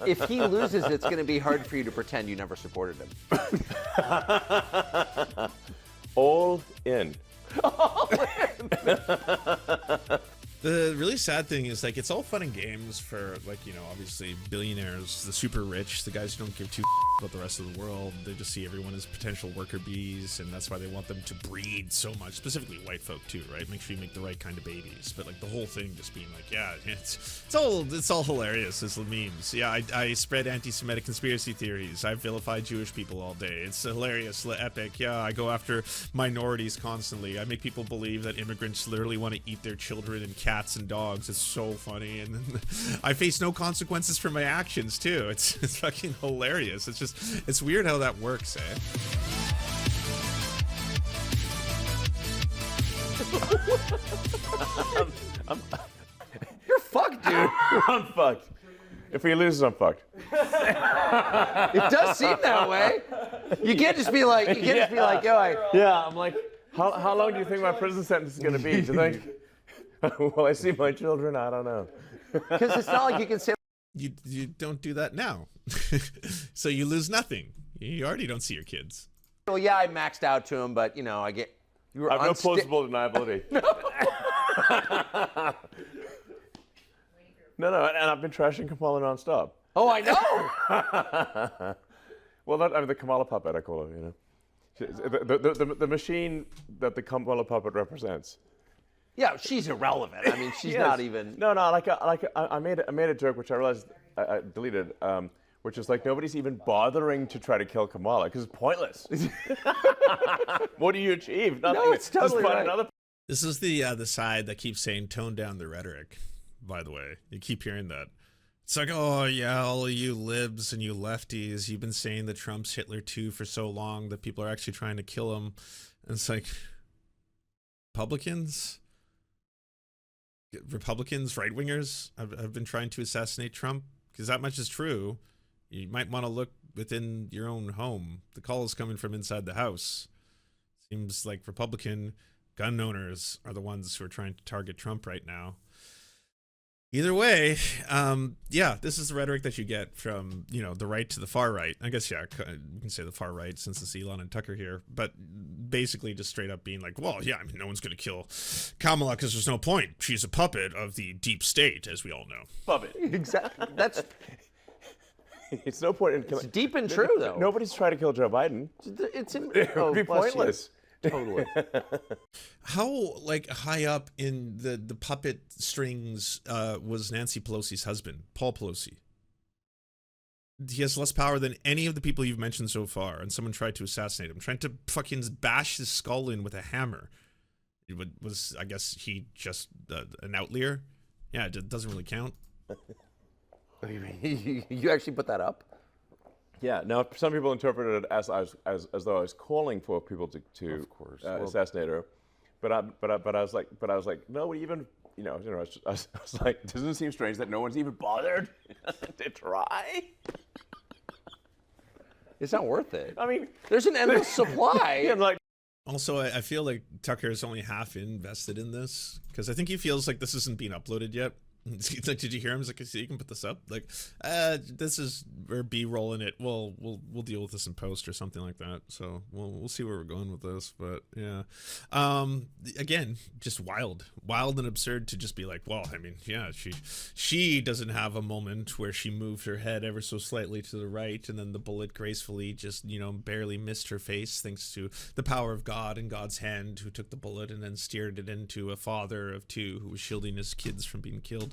if he loses, it's going to be hard for you to pretend you never supported him. All in. The really sad thing is, like, it's all fun and games for, like, you know, obviously billionaires, the super rich, the guys who don't give two about the rest of the world. They just see everyone as potential worker bees, and that's why they want them to breed so much, specifically white folk too, right? Make sure you make the right kind of babies. But like the whole thing just being like, yeah, it's all hilarious as the memes. Yeah, I spread anti-Semitic conspiracy theories. I vilify Jewish people all day. It's hilarious, epic. Yeah, I go after minorities constantly. I make people believe that immigrants literally want to eat their children and cats and dogs. It's so funny, and I face no consequences for my actions too. It's fucking hilarious. It's weird how that works, eh? You're fucked, dude. I'm fucked. If he loses, I'm fucked. It does seem that way. You can't just be like, yo, Yeah, I'm like, how long do you think my prison sentence is going to be? Do you think? Will I see my children? I don't know. because it's not like you can say. You don't do that now. So you lose nothing. You already don't see your kids. Well, yeah, I maxed out to him, but you know, I get. You were I have no plausible deniability. No, and I've been trashing Kamala nonstop. Oh, I know. Well, I mean, the Kamala puppet, I call her, you know. The machine that the Kamala puppet represents. Yeah, she's irrelevant. I mean, she's Yes. not even. No, I made a joke which I realized I deleted, which is like nobody's even bothering to try to kill Kamala because it's pointless. What do you achieve? Nothing. No, it's totally Just find right. another. This is the side that keeps saying tone down the rhetoric, by the way. You keep hearing that. It's like, oh yeah, all of you libs and you lefties, you've been saying that Trump's Hitler too for so long that people are actually trying to kill him. And it's like, Republicans, right-wingers have been trying to assassinate Trump, because that much is true. You might want to look within your own home. The call is coming from inside the house. Seems like Republican gun owners are the ones who are trying to target Trump right now. Either way, yeah, this is the rhetoric that you get from, you know, the right to the far right. I guess, yeah, you can say the far right since it's Elon and Tucker here, but basically just straight up being like, well, yeah, I mean, no one's going to kill Kamala because there's no point. She's a puppet of the deep state, as we all know. Puppet. Exactly. That's. It's no point in It's deep and true, though. Nobody's trying to kill Joe Biden. It's in. It would be bless you. pointless. Totally. How, like, high up in the puppet strings was Nancy Pelosi's husband, Paul Pelosi? He has less power than any of the people you've mentioned so far, and someone tried to assassinate him, trying to fucking bash his skull in with a hammer. Was, I guess, he just an outlier? Yeah, it doesn't really count. You actually put that up? Yeah. Now, some people interpreted it as though I was calling for people to Of course. assassinate her, but I was like, no, even I was like, doesn't it seem strange that no one's even bothered to try? It's not worth it. I mean, There's an endless supply. yeah, like. Also, I feel like Tucker is only half invested in this, because I think he feels like this isn't being uploaded yet. It's like, did you hear him? He's like, so you can put this up? Like, this is, we're B-rolling it. We'll deal with this in post or something like that. So we'll see where we're going with this. But yeah, again, just wild and absurd to just be like, well, I mean, yeah, she doesn't have a moment where she moved her head ever so slightly to the right, and then the bullet gracefully just, you know, barely missed her face thanks to the power of God and God's hand, who took the bullet and then steered it into a father of two who was shielding his kids from being killed.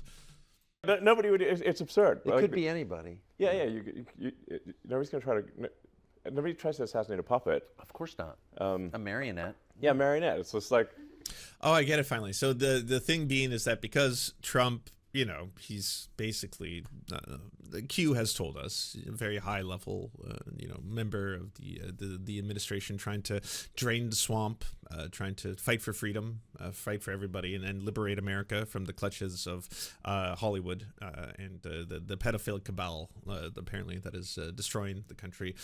Nobody would. It's absurd. It could be anybody. Yeah. Nobody's gonna try to. Nobody tries to assassinate a puppet. Of course not. A marionette. Yeah, marionette. It's just like. Oh, I get it finally. So the thing being is that because Trump, you know, he's basically, Q has told us, a very high level, you know, member of the administration, trying to drain the swamp, trying to fight for freedom, fight for everybody, and liberate America from the clutches of Hollywood and the pedophilic cabal, apparently, that is destroying the country.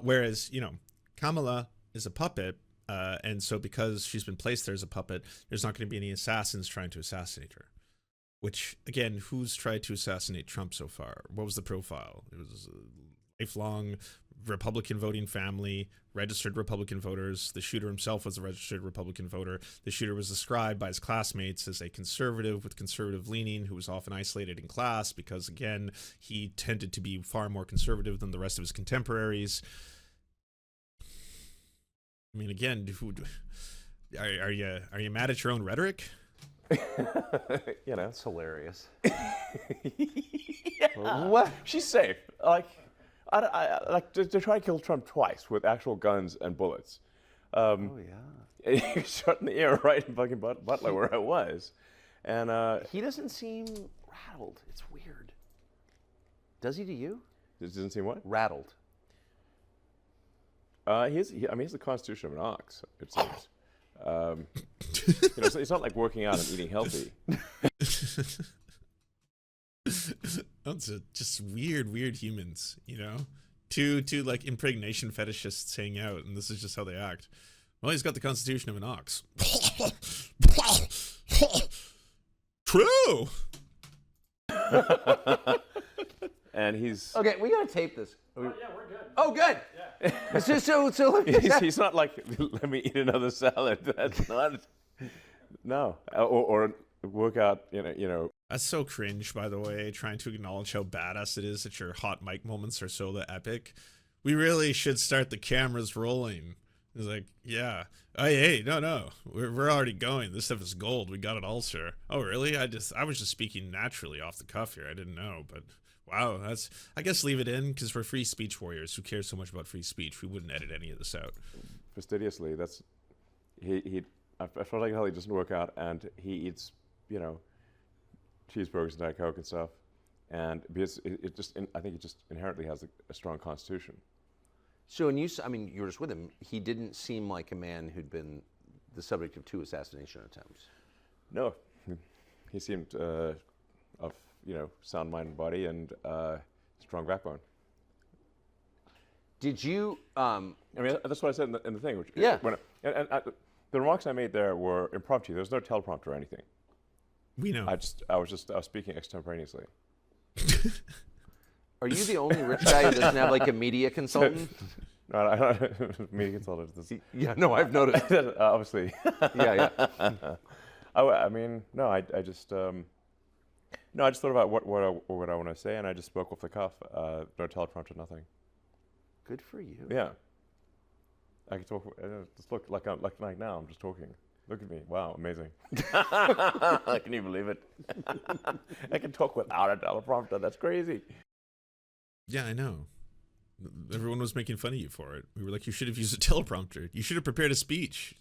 Whereas, you know, Kamala is a puppet. And so because she's been placed there as a puppet, there's not going to be any assassins trying to assassinate her. Which, again, who's tried to assassinate Trump so far? What was the profile? It was a lifelong Republican voting family, registered Republican voters. The shooter himself was a registered Republican voter. The shooter was described by his classmates as a conservative with conservative leaning who was often isolated in class because, again, he tended to be far more conservative than the rest of his contemporaries. I mean, again, are you mad at your own rhetoric? You know, That's hilarious. yeah. What? She's safe. Like, like to try to kill Trump twice with actual guns and bullets. Oh yeah. He shot in the air right in fucking Butler where I was, and He doesn't seem rattled. It's weird. Does he to you? it doesn't seem what? Rattled. I mean, he's the constitution of an ox. It seems. You know, so it's not like working out and eating healthy. That's just weird humans, you know? Two like impregnation fetishists hang out, and this is just how they act. Well, he's got the constitution of an ox. True. And he's Okay, we gotta tape this. Yeah, we're good. Oh, good. Yeah. so he's not like, let me eat another salad. That's not. No, or work out. You know. That's so cringe, by the way, trying to acknowledge how badass it is that your hot mic moments are so epic. We really should start the cameras rolling. It's like, yeah. Oh, hey, no. We're already going. This stuff is gold. We got it all, sir. Oh, really? I was just speaking naturally off the cuff here. I didn't know, but wow, I guess leave it in because we're free speech warriors who care so much about free speech. We wouldn't edit any of this out. Fastidiously, that's I felt like hell he doesn't work out, and he eats, you know, cheeseburgers and Diet Coke and stuff, and because I think it just inherently has a strong constitution. So, and you were just with him. He didn't seem like a man who'd been the subject of 2 assassination attempts. No, he seemed of, you know, sound mind and body and strong backbone. Did you? I mean, that's what I said in the thing. Which, Yeah. The remarks I made there were impromptu. There was no teleprompter or anything. We know. I was speaking extemporaneously. Are you the only rich guy who doesn't have like a media consultant? No, I media consultant. Yeah, no, I've noticed. Obviously. Yeah. I mean, no, I just thought about what I want to say, and I just spoke off the cuff. No teleprompter, nothing. Good for you. Yeah. I can talk. Just look like now. I'm just talking. Look at me. Wow, amazing. Can you believe it? I can talk without a teleprompter. That's crazy. Yeah, I know. Everyone was making fun of you for it. We were like, you should have used a teleprompter. You should have prepared a speech.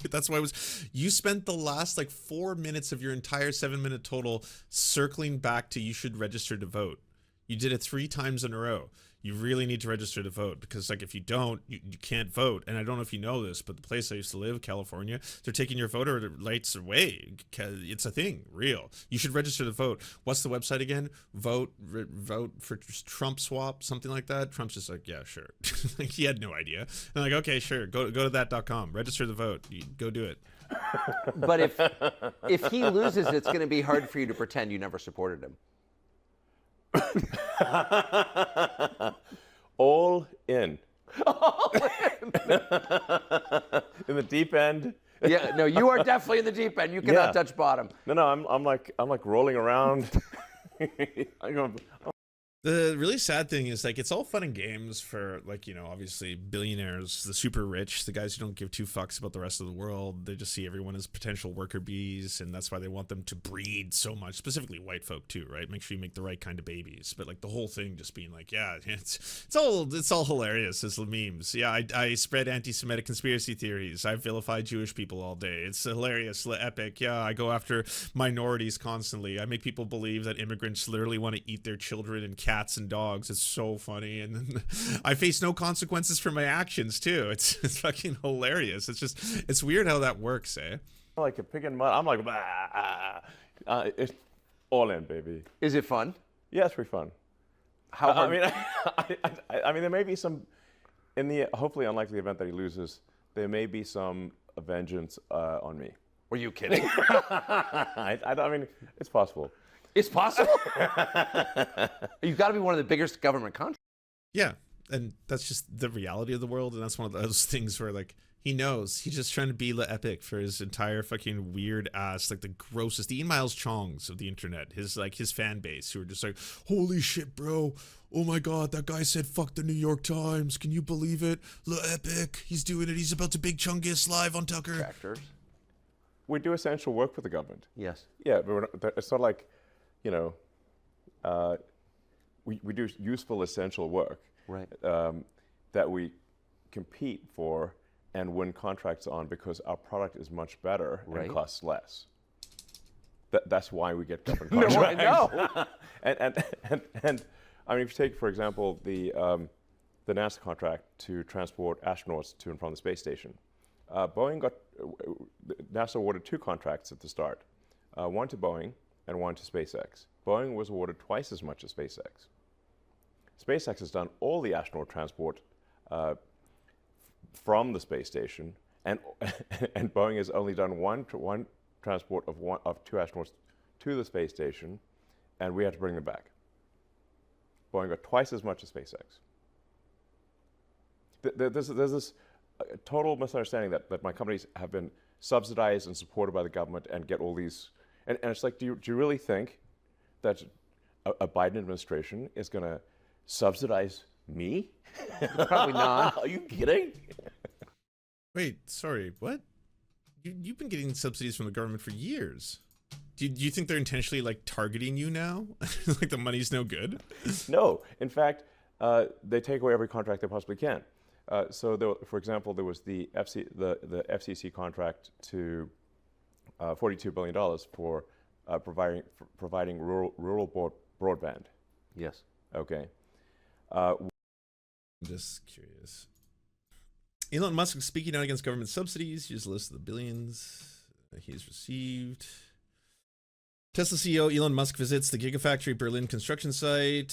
That's why you spent the last 4 minutes of your entire 7-minute total circling back to you should register to vote. You did it 3 times in a row. You really need to register to vote because if you don't, you can't vote. And I don't know if you know this, but the place I used to live, California, they're taking your voter rights away. It's a thing, real. You should register to vote. What's the website again? Vote for Trump swap, something like that. Trump's just like, yeah, sure. He had no idea. And I'm like, okay, sure. Go to that.com. Register to vote. Go do it. But if he loses, it's going to be hard for you to pretend you never supported him. All in. In the deep end. Yeah, no, you are definitely in the deep end. You cannot touch bottom. No, I'm like rolling around. The really sad thing is it's all fun and games for obviously billionaires, the super rich, the guys who don't give 2 fucks about the rest of the world. They just see everyone as potential worker bees, and that's why they want them to breed so much, specifically white folk too, right? Make sure you make the right kind of babies. But the whole thing just being it's all hilarious as the memes. Yeah, I spread anti-Semitic conspiracy theories. I vilify Jewish people all day. It's hilarious, epic. Yeah, I go after minorities constantly. I make people believe that immigrants literally want to eat their children and cats and dogs. It's so funny, and then I face no consequences for my actions too. It's fucking hilarious. It's weird how that works, eh? Like a pig in mud. I'm like, it's all in, baby. Is it fun? Yeah, it's pretty fun. How? I mean, I mean, there may be some in the hopefully unlikely event that he loses. There may be some vengeance on me. Were you kidding? I mean, it's possible. It's possible. You've got to be one of the biggest government contractors. Yeah, and that's just the reality of the world, and that's one of those things where, like, he knows he's just trying to be the epic for his entire fucking weird ass, like the grossest, the Ian Miles Chongs of the internet, his fan base, who are just like, holy shit, bro, oh my god, that guy said fuck the New York Times, can you believe it? Le epic, he's doing it, he's about to big Chungus live on Tucker. Contractors. We do essential work for the government. Yes. Yeah, but it's not like, you know, we do useful, essential work. Right. That we compete for and win contracts on because our product is much better and costs less. That's why we get government contracts. No, and I mean, if you take, for example, the NASA contract to transport astronauts to and from the space station, NASA awarded 2 contracts at the start, one to Boeing and one to SpaceX. Boeing was awarded twice as much as SpaceX. SpaceX has done all the astronaut transport from the space station, and Boeing has only done one transport of 2 astronauts to the space station, and we had to bring them back. Boeing got twice as much as SpaceX. There's this total misunderstanding that my companies have been subsidized and supported by the government and get all these, and it's like, do you really think that a Biden administration is going to subsidize me? Probably not. Are you kidding? Wait, sorry, what? You've been getting subsidies from the government for years. Do you think they're intentionally, like, targeting you now? Like the money's no good? No. In fact, they take away every contract they possibly can. So, for example, there was the FCC contract to $42 billion for providing rural broadband. Yes. Okay. I'm just curious. Elon Musk is speaking out against government subsidies. Here's a list of the billions that he's received. Tesla CEO Elon Musk visits the Gigafactory Berlin construction site.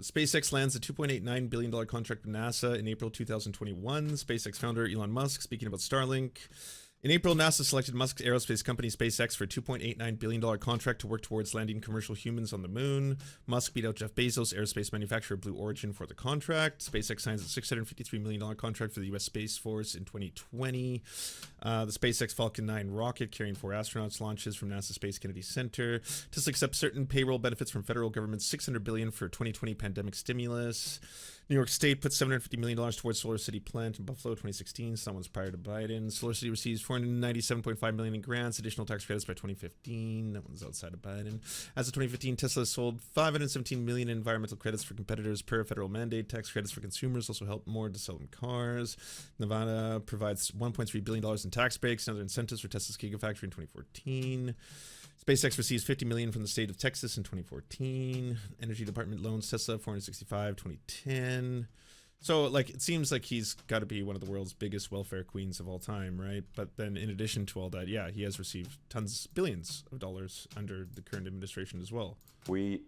SpaceX lands a $2.89 billion contract with NASA in April 2021. SpaceX founder Elon Musk speaking about Starlink. In April, NASA selected Musk's aerospace company SpaceX for a $2.89 billion contract to work towards landing commercial humans on the moon. Musk beat out Jeff Bezos, aerospace manufacturer Blue Origin, for the contract. SpaceX signs a $653 million contract for the U.S. Space Force in 2020. The SpaceX Falcon 9 rocket carrying 4 astronauts launches from NASA Space Kennedy Center. Tesla accepts certain payroll benefits from federal government, $600 billion for 2020 pandemic stimulus. New York State put $750 million towards Solar City plant in Buffalo 2016. Someone's prior to Biden. Solar City receives $497.5 million in grants, additional tax credits by 2015. That one's outside of Biden. As of 2015, Tesla sold $517 million in environmental credits for competitors per federal mandate. Tax credits for consumers also help more to sell them cars. Nevada provides $1.3 billion in tax breaks and other incentives for Tesla's Gigafactory in 2014. SpaceX receives $50 million from the state of Texas in 2014. Energy Department loans Tesla $465 2010. So, like, it seems like he's got to be one of the world's biggest welfare queens of all time, right? But then, in addition to all that, yeah, he has received billions of dollars under the current administration as well. We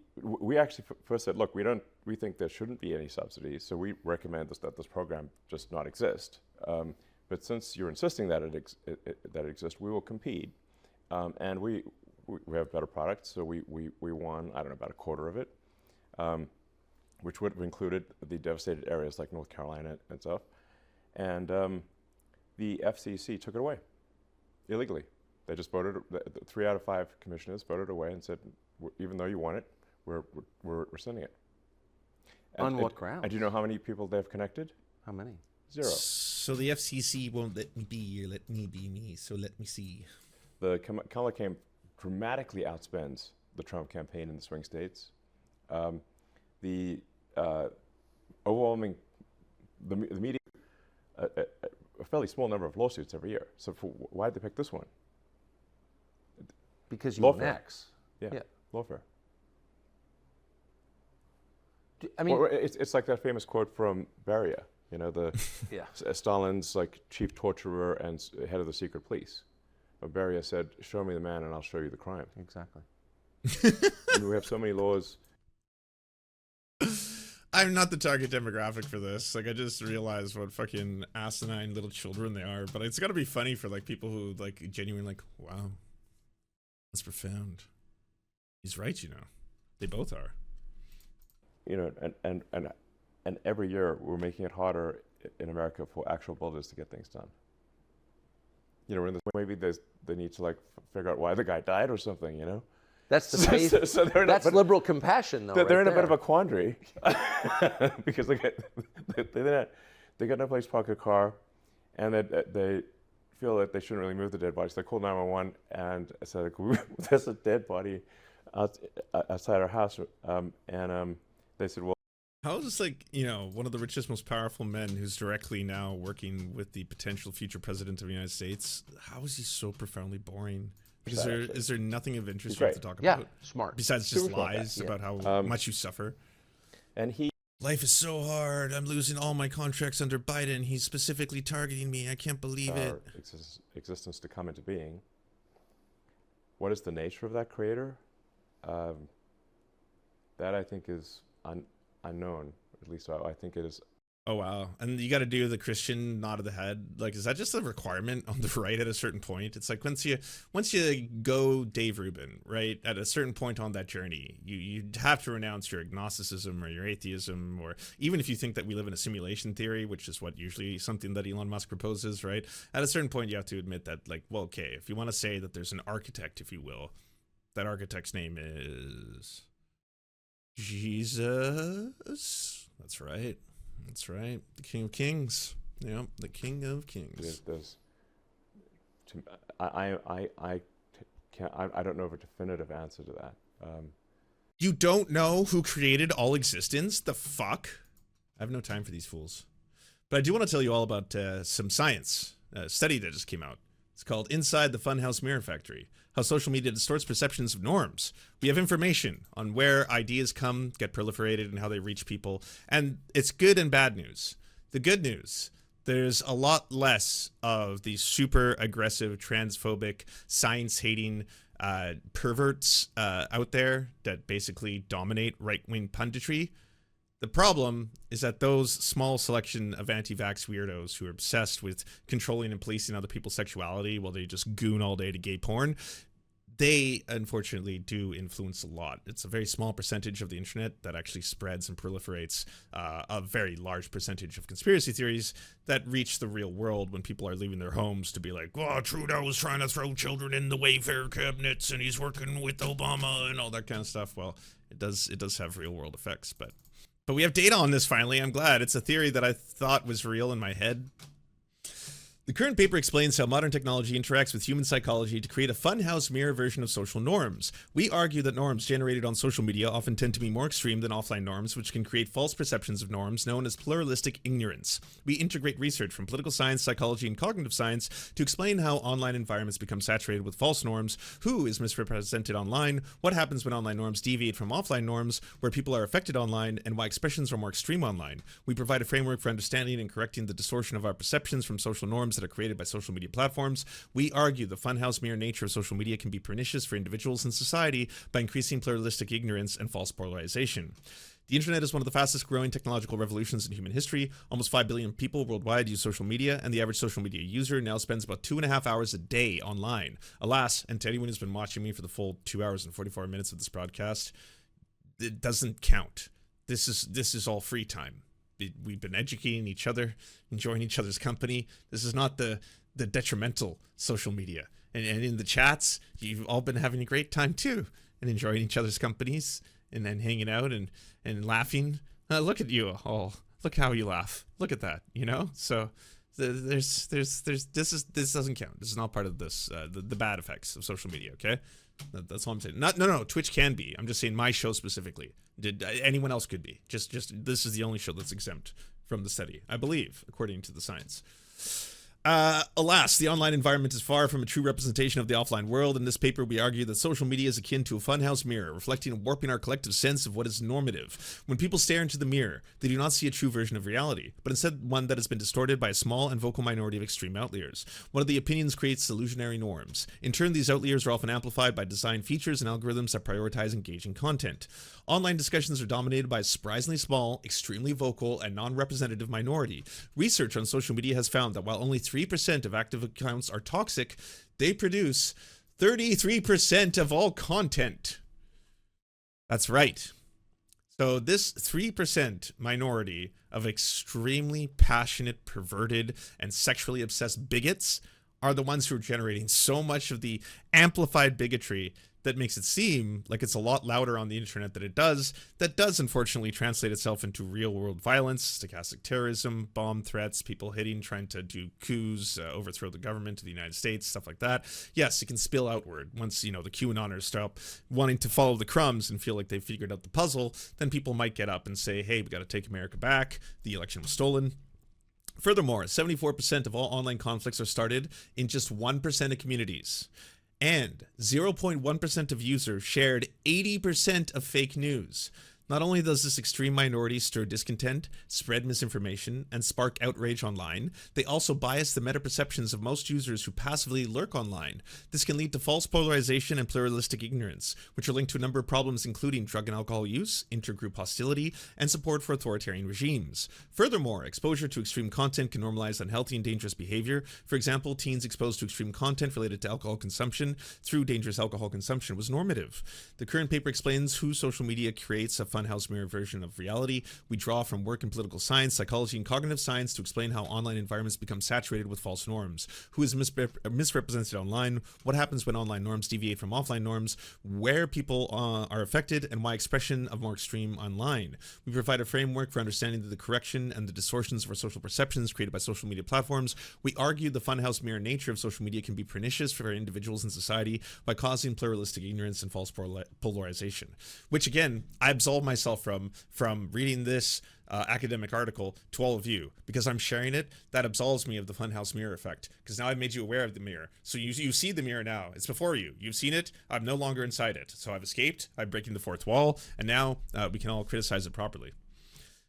actually first said, look, we think there shouldn't be any subsidies, so we recommend that this program just not exist. But since you're insisting that it exists, we will compete, and we have better products. So we won, I don't know, about a quarter of it, which would have included the devastated areas like North Carolina and stuff. And the FCC took it away illegally. They just voted. 3 out of 5 commissioners voted away and said, even though you want it, we're rescinding it. On what grounds? And do you know how many people they've connected? How many? 0. So the FCC won't let me be you, let me be me. So let me see. The Kamala campaign dramatically outspends the Trump campaign in the swing states. The overwhelming, the media, a fairly small number of lawsuits every year. So why did they pick this one? Because you lawfare. max. Yeah, lawfare. I mean, or it's like that famous quote from Beria, you know, yeah. Stalin's like chief torturer and head of the secret police. Beria said, "Show me the man, and I'll show you the crime." Exactly. And we have so many laws. I'm not the target demographic for this. Like, I just realized what fucking asinine little children they are. But it's got to be funny for like people who like genuinely like, wow, that's profound. He's right, you know. They both are. You know, and every year we're making it harder in America for actual builders to get things done. You know, maybe they need to like figure out why the guy died or something. You know. That's the faith. That's liberal compassion, though. They're right in a bit of there. a quandary because they got no place to park a car, and they feel that they shouldn't really move the dead body. So they called 911 and said, "There's a dead body outside our house," and they said, "Well." How is this like, you know, one of the richest, most powerful men who's directly now working with the potential future president of the United States? How is he so profoundly boring? Is there nothing of interest for you to talk about? Yeah, smart. Besides just Super smart, lies yeah. about how much you suffer. And Life is so hard. I'm losing all my contracts under Biden. He's specifically targeting me. I can't believe it. Existence to come into being. What is the nature of that creator? That I think is unknown. At least I think it is. Oh, wow. And you got to do the Christian nod of the head. Like, is that just a requirement on the right at a certain point? It's like once you go Dave Rubin, right, at a certain point on that journey, you have to renounce your agnosticism or your atheism, or even if you think that we live in a simulation theory, which is what usually something that Elon Musk proposes, right? At a certain point, you have to admit that, like, well, okay, if you want to say that there's an architect, if you will, that architect's name is Jesus. That's right. That's right. The King of Kings. Yeah, the King of Kings. I don't know of a definitive answer to that. You don't know who created all existence? The fuck? I have no time for these fools. But I do want to tell you all about some science, a study that just came out. It's called Inside the Funhouse Mirror Factory: How Social Media Distorts Perceptions of Norms. We have information on where ideas get proliferated, and how they reach people. And it's good and bad news. The good news, there's a lot less of these super aggressive, transphobic, science-hating perverts out there that basically dominate right-wing punditry. The problem is that those small selection of anti-vax weirdos who are obsessed with controlling and policing other people's sexuality while they just goon all day to gay porn, they unfortunately do influence a lot. It's a very small percentage of the internet that actually spreads and proliferates a very large percentage of conspiracy theories that reach the real world when people are leaving their homes to be like, oh, Trudeau is trying to throw children in the Wayfair cabinets and he's working with Obama and all that kind of stuff. Well, it does have real world effects, but we have data on this finally. I'm glad. It's a theory that I thought was real in my head. The current paper explains how modern technology interacts with human psychology to create a funhouse mirror version of social norms. We argue that norms generated on social media often tend to be more extreme than offline norms, which can create false perceptions of norms known as pluralistic ignorance. We integrate research from political science, psychology, and cognitive science to explain how online environments become saturated with false norms, who is misrepresented online, what happens when online norms deviate from offline norms, where people are affected online, and why expressions are more extreme online. We provide a framework for understanding and correcting the distortion of our perceptions from social norms that are created by social media platforms. We argue the funhouse mirror nature of social media can be pernicious for individuals and society by increasing pluralistic ignorance and false polarization. The internet is one of the fastest growing technological revolutions in human history. Almost 5 billion people worldwide use social media, and the average social media user now spends about 2.5 hours a day online. Alas, and to anyone who's been watching me for the full 2 hours and 44 minutes of this broadcast, it doesn't count. This is all free time. We've been educating each other, enjoying each other's company. This is not the detrimental social media. And in the chats, you've all been having a great time too, and enjoying each other's companies, and then hanging out and laughing. Look at you all. Look how you laugh. Look at that, you know? So this doesn't count. This is not part of this, the bad effects of social media, okay? That's all I'm saying. No, Twitch can be. I'm just saying my show specifically. Anyone else could be. Just this is the only show that's exempt from the study, I believe, according to the science. Alas, the online environment is far from a true representation of the offline world. In this paper, we argue that social media is akin to a funhouse mirror, reflecting and warping our collective sense of what is normative. When people stare into the mirror, they do not see a true version of reality, but instead one that has been distorted by a small and vocal minority of extreme outliers. One of the opinions creates illusionary norms. In turn, these outliers are often amplified by design features and algorithms that prioritize engaging content. Online discussions are dominated by a surprisingly small, extremely vocal, and non-representative minority. Research on social media has found that while only 3% of active accounts are toxic, they produce 33% of all content. That's right. So this 3% minority of extremely passionate, perverted, and sexually obsessed bigots are the ones who are generating so much of the amplified bigotry that makes it seem like it's a lot louder on the internet than it does. That does unfortunately translate itself into real world violence, stochastic terrorism, bomb threats, people hitting, trying to do coups, overthrow the government of the United States, stuff like that. Yes, it can spill outward. Once, the QAnoners stop wanting to follow the crumbs and feel like they've figured out the puzzle, then people might get up and say, hey, we got to take America back. The election was stolen. Furthermore, 74% of all online conflicts are started in just 1% of communities. And 0.1% of users shared 80% of fake news. Not only does this extreme minority stir discontent, spread misinformation, and spark outrage online, they also bias the meta-perceptions of most users who passively lurk online. This can lead to false polarization and pluralistic ignorance, which are linked to a number of problems including drug and alcohol use, intergroup hostility, and support for authoritarian regimes. Furthermore, exposure to extreme content can normalize unhealthy and dangerous behavior. For example, teens exposed to extreme content related to alcohol consumption through dangerous alcohol consumption was normative. The current paper explains who social media creates a funhouse mirror version of reality. We draw from work in political science, psychology, and cognitive science to explain how online environments become saturated with false norms, who is misrepresented online, what happens when online norms deviate from offline norms, where people are affected, and why expression of more extreme online. We provide a framework for understanding the correction and the distortions of our social perceptions created by social media platforms. We argue the funhouse mirror nature of social media can be pernicious for individuals in society by causing pluralistic ignorance and false polarization, which again, I absolve myself from reading this academic article to all of you, because I'm sharing it. That absolves me of the funhouse mirror effect, because now I've made you aware of the mirror. So you see the mirror now. It's before you. You've seen it. I'm no longer inside it. So I've escaped. I'm breaking the fourth wall, and now we can all criticize it properly.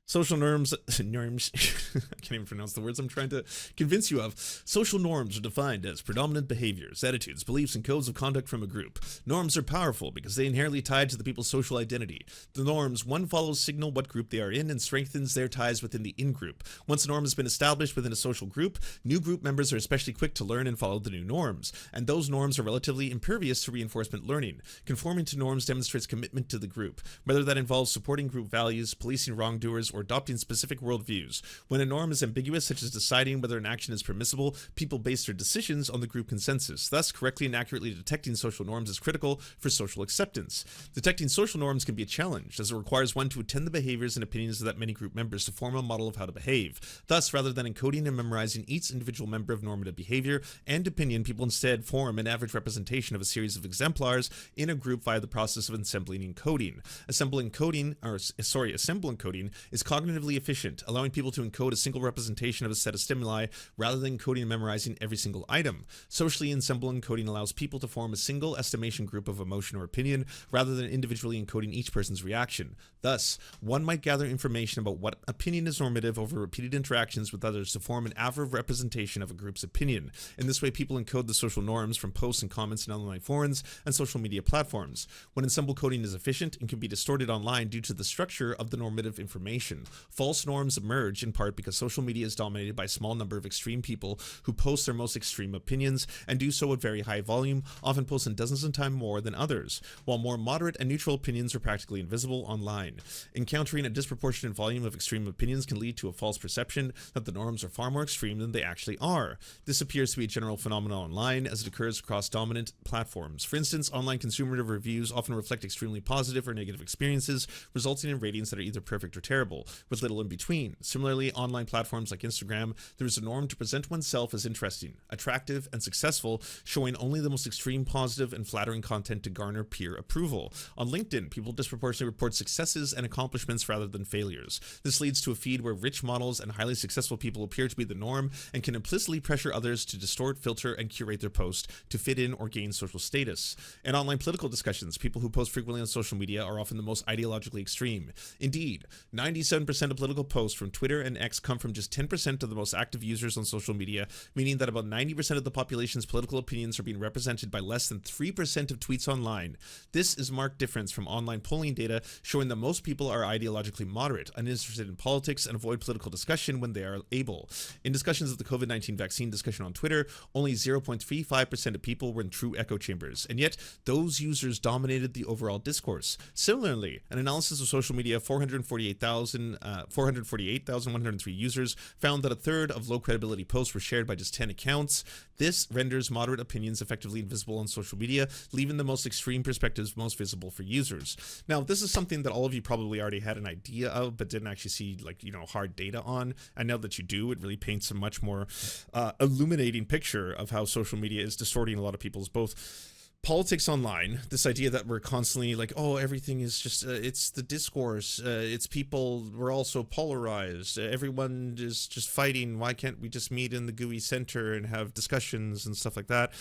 Social norms, I can't even pronounce the words I'm trying to convince you of. Social norms are defined as predominant behaviors, attitudes, beliefs, and codes of conduct from a group. Norms are powerful because they inherently tied to the people's social identity. The norms one follows signal what group they are in and strengthens their ties within the in-group. Once a norm has been established within a social group, new group members are especially quick to learn and follow the new norms, and those norms are relatively impervious to reinforcement learning. Conforming to norms demonstrates commitment to the group, whether that involves supporting group values, policing wrongdoers, or adopting specific worldviews. When a norm is ambiguous, such as deciding whether an action is permissible, people base their decisions on the group consensus. Thus, correctly and accurately detecting social norms is critical for social acceptance. Detecting social norms can be a challenge, as it requires one to attend the behaviors and opinions of that many group members to form a model of how to behave. Thus, rather than encoding and memorizing each individual member of normative behavior and opinion, people instead form an average representation of a series of exemplars in a group via the process of assembling and coding. Assembling encoding is cognitively efficient, allowing people to encode a single representation of a set of stimuli rather than encoding and memorizing every single item. Socially, ensemble encoding allows people to form a single estimation group of emotion or opinion rather than individually encoding each person's reaction. Thus, one might gather information about what opinion is normative over repeated interactions with others to form an average representation of a group's opinion. In this way, people encode the social norms from posts and comments in online forums and social media platforms. When ensemble coding is efficient, it can be distorted online due to the structure of the normative information. False norms emerge in part because social media is dominated by a small number of extreme people who post their most extreme opinions and do so at very high volume, often posting dozens of times more than others, while more moderate and neutral opinions are practically invisible online. Encountering a disproportionate volume of extreme opinions can lead to a false perception that the norms are far more extreme than they actually are. This appears to be a general phenomenon online as it occurs across dominant platforms. For instance, online consumer reviews often reflect extremely positive or negative experiences, resulting in ratings that are either perfect or terrible. middle, with little in between. Similarly, online platforms like Instagram, there is a norm to present oneself as interesting, attractive, and successful, showing only the most extreme positive and flattering content to garner peer approval. On LinkedIn, people disproportionately report successes and accomplishments rather than failures. This leads to a feed where rich models and highly successful people appear to be the norm and can implicitly pressure others to distort, filter, and curate their post to fit in or gain social status. In online political discussions, people who post frequently on social media are often the most ideologically extreme. Indeed, 97% of political posts from Twitter and X come from just 10% of the most active users on social media, meaning that about 90% of the population's political opinions are being represented by less than 3% of tweets online. This is a marked difference from online polling data showing that most people are ideologically moderate, uninterested in politics, and avoid political discussion when they are able. In discussions of the COVID-19 vaccine discussion on Twitter, only 0.35% of people were in true echo chambers, and yet those users dominated the overall discourse. Similarly, an analysis of social media of 448,103 users found that a third of low credibility posts were shared by just 10 accounts. This renders moderate opinions effectively invisible on social media, leaving the most extreme perspectives most visible for users. Now, this is something that all of you probably already had an idea of, but didn't actually see, like, hard data on. And now that you do, it really paints a much more illuminating picture of how social media is distorting a lot of people's both politics online. This idea that we're constantly like, oh, everything is just it's the discourse, it's people, we're all so polarized, everyone is just fighting, why can't we just meet in the GUI center and have discussions and stuff like that.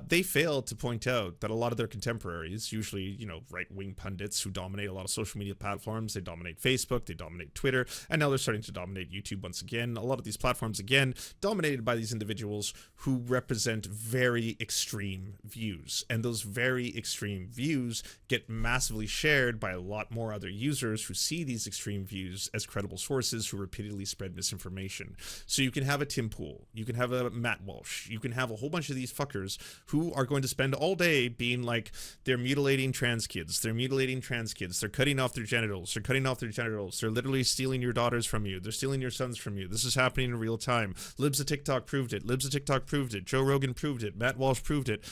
They fail to point out that a lot of their contemporaries, usually right-wing pundits who dominate a lot of social media platforms, they dominate Facebook, they dominate Twitter, and now they're starting to dominate YouTube once again. A lot of these platforms, again, dominated by these individuals who represent very extreme views, and those very extreme views get massively shared by a lot more other users who see these extreme views as credible sources who repeatedly spread misinformation. So you can have a Tim Pool, you can have a Matt Walsh, you can have a whole bunch of these fuckers who are going to spend all day being like, they're mutilating trans kids, they're cutting off their genitals, they're literally stealing your daughters from you, they're stealing your sons from you, this is happening in real time, Libs of TikTok proved it, Joe Rogan proved it, Matt Walsh proved it.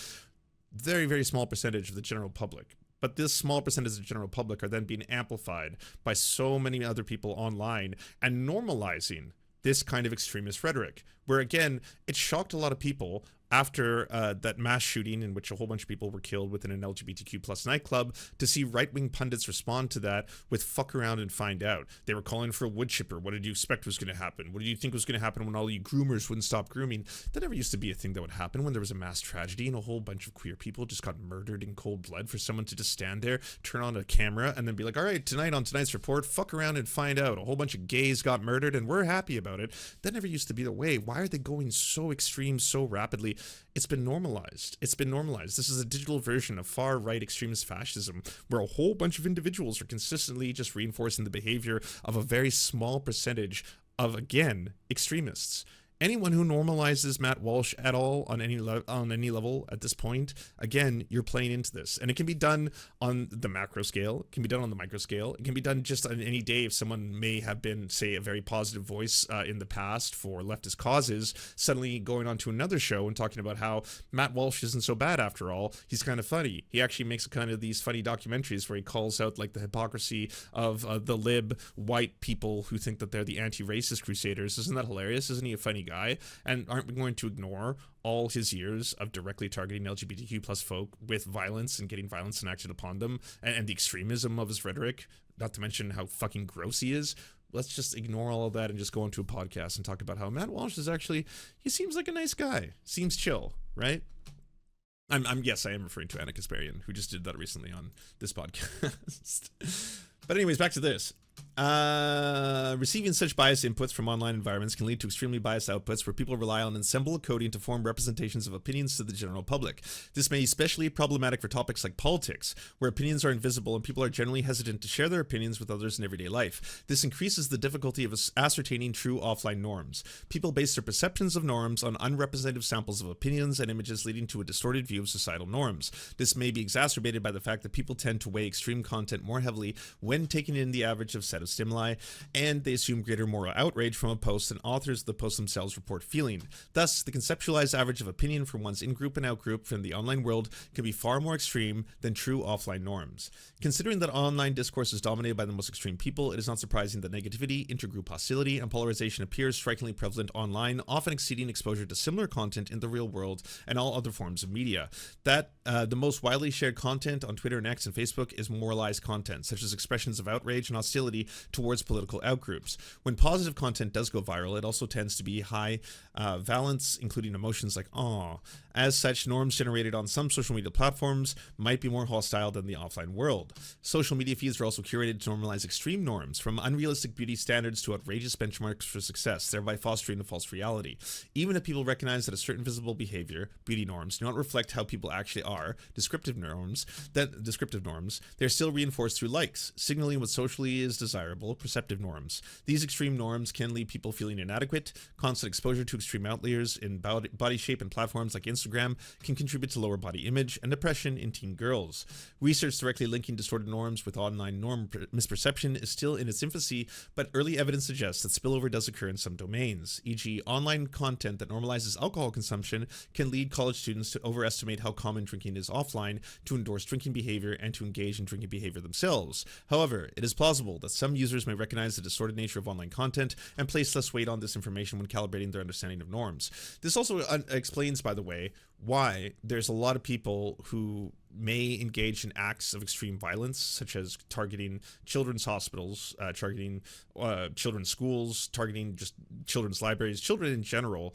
Very, very small percentage of the general public. But this small percentage of the general public are then being amplified by so many other people online and normalizing this kind of extremist rhetoric, where again, it shocked a lot of people after that mass shooting in which a whole bunch of people were killed within an LGBTQ plus nightclub, to see right-wing pundits respond to that with fuck around and find out. They were calling for a wood chipper. What did you expect was going to happen? What did you think was going to happen when all you groomers wouldn't stop grooming? That never used to be a thing that would happen when there was a mass tragedy and a whole bunch of queer people just got murdered in cold blood, for someone to just stand there, turn on a camera, and then be like, all right, tonight on tonight's report, fuck around and find out. A whole bunch of gays got murdered and we're happy about it. That never used to be the way. Why are they going so extreme so rapidly? It's been normalized. This is a digital version of far-right extremist fascism, where a whole bunch of individuals are consistently just reinforcing the behavior of a very small percentage of, again, extremists. Anyone who normalizes Matt Walsh at all on any level at this point, again, you're playing into this. And it can be done on the macro scale, it can be done on the micro scale, it can be done just on any day if someone may have been, say, a very positive voice in the past for leftist causes, suddenly going on to another show and talking about how Matt Walsh isn't so bad after all, he's kind of funny. He actually makes kind of these funny documentaries where he calls out like the hypocrisy of the lib white people who think that they're the anti-racist crusaders. Isn't that hilarious? Isn't he a funny guy? And aren't we going to ignore all his years of directly targeting LGBTQ plus folk with violence and getting violence enacted upon them, and the extremism of his rhetoric, not to mention how fucking gross he is? Let's just ignore all of that and just go into a podcast and talk about how Matt Walsh is actually, he seems like a nice guy. Seems chill, right? Yes, I am referring to Anna Kasparian, who just did that recently on this podcast. But anyways, back to this. Receiving such biased inputs from online environments can lead to extremely biased outputs where people rely on ensemble coding to form representations of opinions to the general public. This may be especially problematic for topics like politics, where opinions are invisible and people are generally hesitant to share their opinions with others in everyday life. This increases the difficulty of ascertaining true offline norms. People base their perceptions of norms on unrepresentative samples of opinions and images, leading to a distorted view of societal norms. This may be exacerbated by the fact that people tend to weigh extreme content more heavily when taking in the average of cumulative set of stimuli, and they assume greater moral outrage from a post than authors of the post themselves report feeling. Thus, the conceptualized average of opinion from one's in-group and out-group from the online world can be far more extreme than true offline norms. Considering that online discourse is dominated by the most extreme people, it is not surprising that negativity, intergroup hostility, and polarization appears strikingly prevalent online, often exceeding exposure to similar content in the real world and all other forms of media. That the most widely shared content on Twitter and X and Facebook is moralized content, such as expressions of outrage and hostility towards political outgroups. When positive content does go viral, it also tends to be high valence, including emotions like awe. As such, norms generated on some social media platforms might be more hostile than the offline world. Social media feeds are also curated to normalize extreme norms, from unrealistic beauty standards to outrageous benchmarks for success, thereby fostering a false reality. Even if people recognize that a certain visible behavior, beauty norms, do not reflect how people actually are, descriptive norms, they're still reinforced through likes, signaling what socially is desirable, perceptive norms. These extreme norms can leave people feeling inadequate. Constant exposure to extreme outliers in body shape and platforms like Instagram can contribute to lower body image and depression in teen girls. Research directly linking distorted norms with online norm misperception is still in its infancy, but early evidence suggests that spillover does occur in some domains, e.g. online content that normalizes alcohol consumption can lead college students to overestimate how common drinking is offline, to endorse drinking behavior, and to engage in drinking behavior themselves. However, it is plausible that some users may recognize the distorted nature of online content and place less weight on this information when calibrating their understanding of norms. This also explains, by the way, why there's a lot of people who may engage in acts of extreme violence, such as targeting children's hospitals, targeting children's schools, targeting just children's libraries, children in general,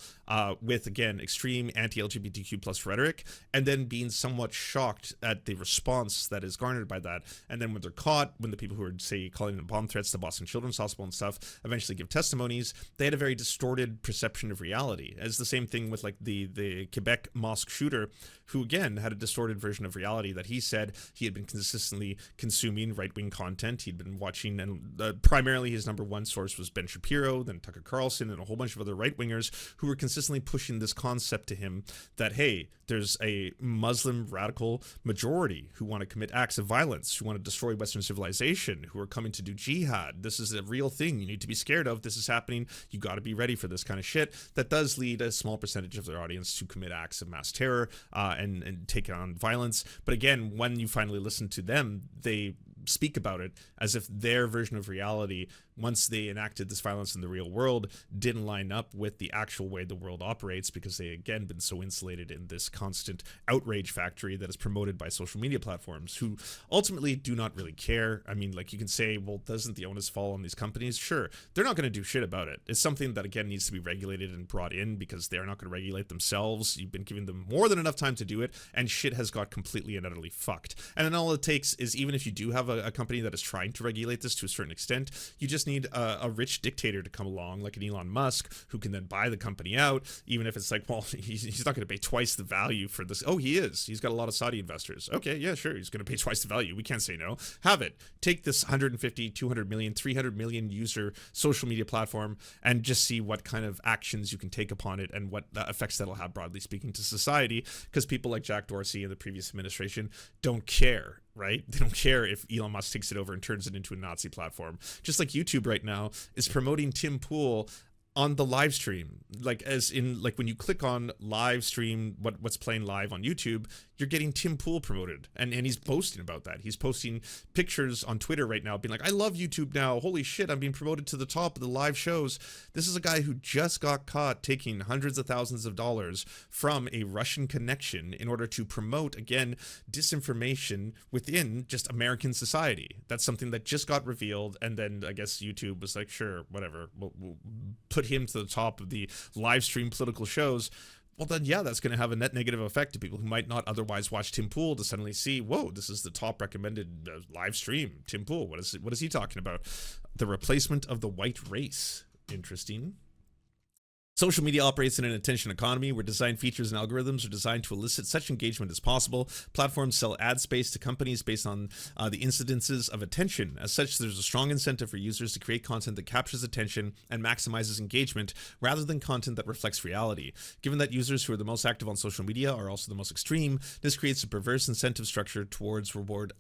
with, again, extreme anti-LGBTQ plus rhetoric, and then being somewhat shocked at the response that is garnered by that. And then when they're caught, when the people who are, say, calling them bomb threats to Boston Children's Hospital and stuff eventually give testimonies, they had a very distorted perception of reality. It's the same thing with, like, the Quebec mosque shooter, who, again, had a distorted version of reality, that he said he had been consistently consuming right-wing content. He'd been watching, and primarily his number one source was Ben Shapiro, then Tucker Carlson, and a whole bunch of other right-wingers who were consistently pushing this concept to him that, hey, there's a Muslim radical majority who want to commit acts of violence, who want to destroy Western civilization, who are coming to do jihad. This is a real thing you need to be scared of. This is happening. You got to be ready for this kind of shit. That does lead a small percentage of their audience to commit acts of mass terror and take on violence. But again, when you finally listen to them, they speak about it as if their version of reality, once they enacted this violence in the real world, didn't line up with the actual way the world operates, because they, again, been so insulated in this constant outrage factory that is promoted by social media platforms, who ultimately do not really care. I mean, like, you can say, well, doesn't the onus fall on these companies? Sure, they're not going to do shit about it. It's something that, again, needs to be regulated and brought in, because they're not going to regulate themselves. You've been giving them more than enough time to do it, and shit has got completely and utterly fucked. And then all it takes is, even if you do have a company that is trying to regulate this to a certain extent, you just need a rich dictator to come along, like an Elon Musk, who can then buy the company out, even if it's like, well, he's not going to pay twice the value for this. Oh, he is. He's got a lot of Saudi investors. Okay, yeah, sure, he's going to pay twice the value. We can't say no. Have it. Take this 150, 200 million, 300 million user social media platform and just see what kind of actions you can take upon it and what effects that'll have, broadly speaking, to society, because people like Jack Dorsey and the previous administration don't care. Right? They don't care if Elon Musk takes it over and turns it into a Nazi platform. Just like YouTube right now is promoting Tim Pool on the live stream, like, as in, like, when you click on live stream, what's playing live on YouTube, you're getting Tim Pool promoted, and he's posting about that. He's posting pictures on Twitter right now being like, I love YouTube now, holy shit, I'm being promoted to the top of the live shows. This is a guy who just got caught taking hundreds of thousands of dollars from a Russian connection in order to promote, again, disinformation within just American society. That's something that just got revealed, and then I guess YouTube was like, sure, whatever, we'll put him to the top of the live stream political shows. Well, then, yeah, that's going to have a net negative effect to people who might not otherwise watch Tim Pool, to suddenly see, whoa, this is the top recommended live stream. Tim Pool, what is he talking about? The replacement of the white race. Interesting. Social media operates in an attention economy where design features and algorithms are designed to elicit such engagement as possible. Platforms sell ad space to companies based on the incidences of attention. As such, there's a strong incentive for users to create content that captures attention and maximizes engagement rather than content that reflects reality. Given that users who are the most active on social media are also the most extreme, this creates a perverse incentive structure towards rewarding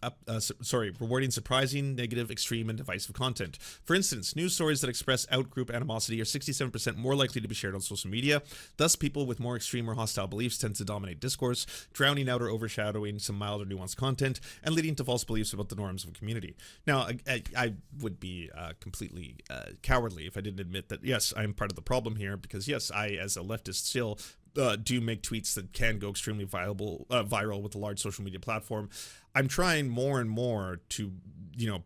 surprising, negative, extreme, and divisive content. For instance, news stories that express out-group animosity are 67% more likely to be shared on social media. Thus, people with more extreme or hostile beliefs tend to dominate discourse, drowning out or overshadowing some mild or nuanced content and leading to false beliefs about the norms of a community. Now, I would be completely cowardly if I didn't admit that, yes, I'm part of the problem here, because yes, I, as a leftist, still do make tweets that can go extremely viral with a large social media platform. I'm trying more and more to,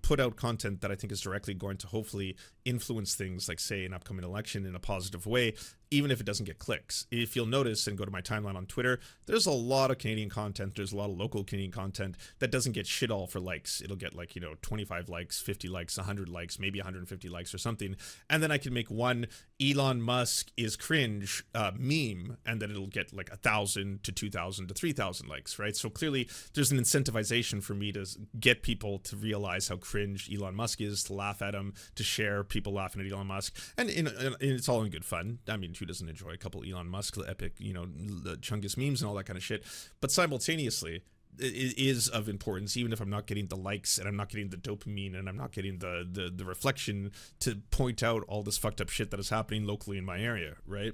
put out content that I think is directly going to hopefully influence things like, say, an upcoming election in a positive way, even if it doesn't get clicks. If you'll notice and go to my timeline on Twitter, there's a lot of Canadian content, there's a lot of local Canadian content that doesn't get shit all for likes. It'll get 25 likes, 50 likes, 100 likes, maybe 150 likes or something. And then I can make one Elon Musk is cringe meme, and then it'll get 1,000 to 2,000 to 3,000 likes, right? So clearly there's an incentivization for me to get people to realize how cringe Elon Musk is, to laugh at him, to share people laughing at Elon Musk. And it's all in good fun. I mean, who doesn't enjoy a couple Elon Musk epic, the Chungus memes and all that kind of shit? But simultaneously, it is of importance, even if I'm not getting the likes and I'm not getting the dopamine and I'm not getting the reflection, to point out all this fucked up shit that is happening locally in my area, right?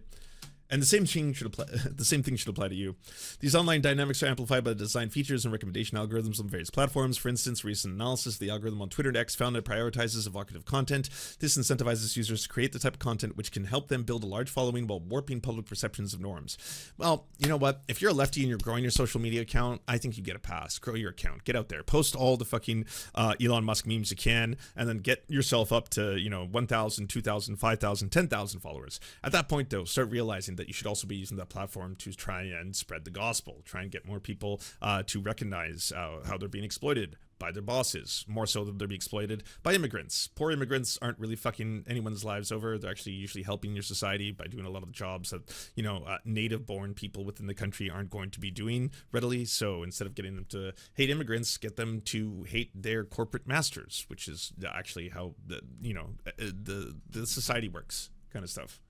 And the same thing should apply to you. These online dynamics are amplified by the design features and recommendation algorithms on various platforms. For instance, recent analysis of the algorithm on Twitter and X found it prioritizes evocative content. This incentivizes users to create the type of content which can help them build a large following while warping public perceptions of norms. Well, you know what? If you're a lefty and you're growing your social media account, I think you get a pass. Grow your account. Get out there. Post all the fucking Elon Musk memes you can, and then get yourself up to 1,000, 2,000, 5,000, 10,000 followers. At that point, though, start realizing that you should also be using that platform to try and spread the gospel, try and get more people to recognize how they're being exploited by their bosses, more so than they're being exploited by immigrants. Poor immigrants aren't really fucking anyone's lives over. They're actually usually helping your society by doing a lot of the jobs that, native-born people within the country aren't going to be doing readily. So instead of getting them to hate immigrants, get them to hate their corporate masters, which is actually how the society works, kind of stuff.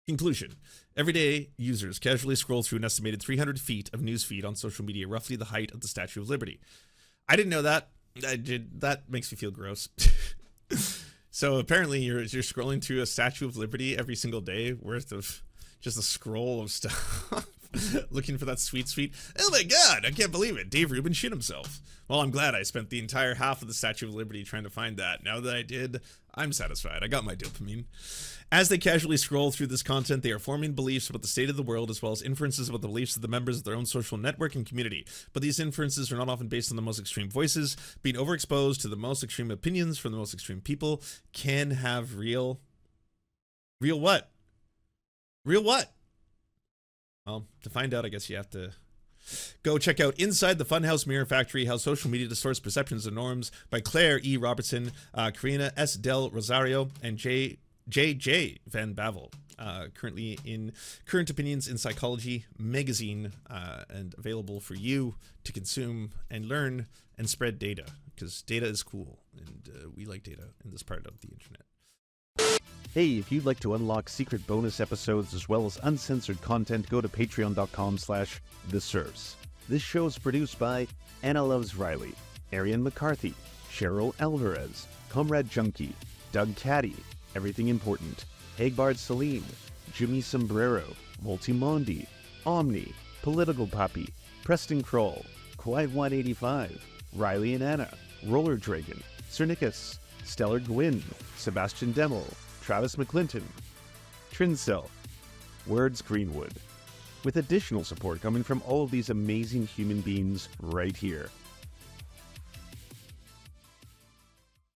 Conclusion. Everyday users casually scroll through an estimated 300 feet of newsfeed on social media, roughly the height of the Statue of Liberty. I didn't know that. That makes me feel gross. So apparently you're scrolling through a Statue of Liberty every single day worth of just a scroll of stuff. Looking for that sweet. Oh my God, I can't believe it. Dave Rubin shit himself. Well, I'm glad I spent the entire half of the Statue of Liberty trying to find that. Now that I did, I'm satisfied. I got my dopamine. As they casually scroll through this content, they are forming beliefs about the state of the world, as well as inferences about the beliefs of the members of their own social network and community. But these inferences are not often based on the most extreme voices. Being overexposed to the most extreme opinions from the most extreme people can have real what? Real what? Well, to find out, I guess you have to go check out Inside the Funhouse Mirror Factory, How Social Media Distorts Perceptions and Norms by Claire E. Robertson, Karina S. Del Rosario, and J. Van Bavel. Currently in Current Opinions in Psychology magazine, and available for you to consume and learn and spread data, because data is cool, and we like data in this part of the internet. Hey, if you'd like to unlock secret bonus episodes as well as uncensored content, go to patreon.com/The Serfs. This show is produced by Anna Loves Riley, Arian McCarthy, Cheryl Alvarez, Comrade Junkie, Doug Caddy, Everything Important, Hagbard Celine, Jimmy Sombrero, Multimondi, Omni, Political Poppy, Preston Kroll, Quiet 185, Riley and Anna, Roller Dragon, Cernicus, Stellar Gwyn, Sebastian Demmel, Travis McClinton, Trincell, Words Greenwood, with additional support coming from all of these amazing human beings right here.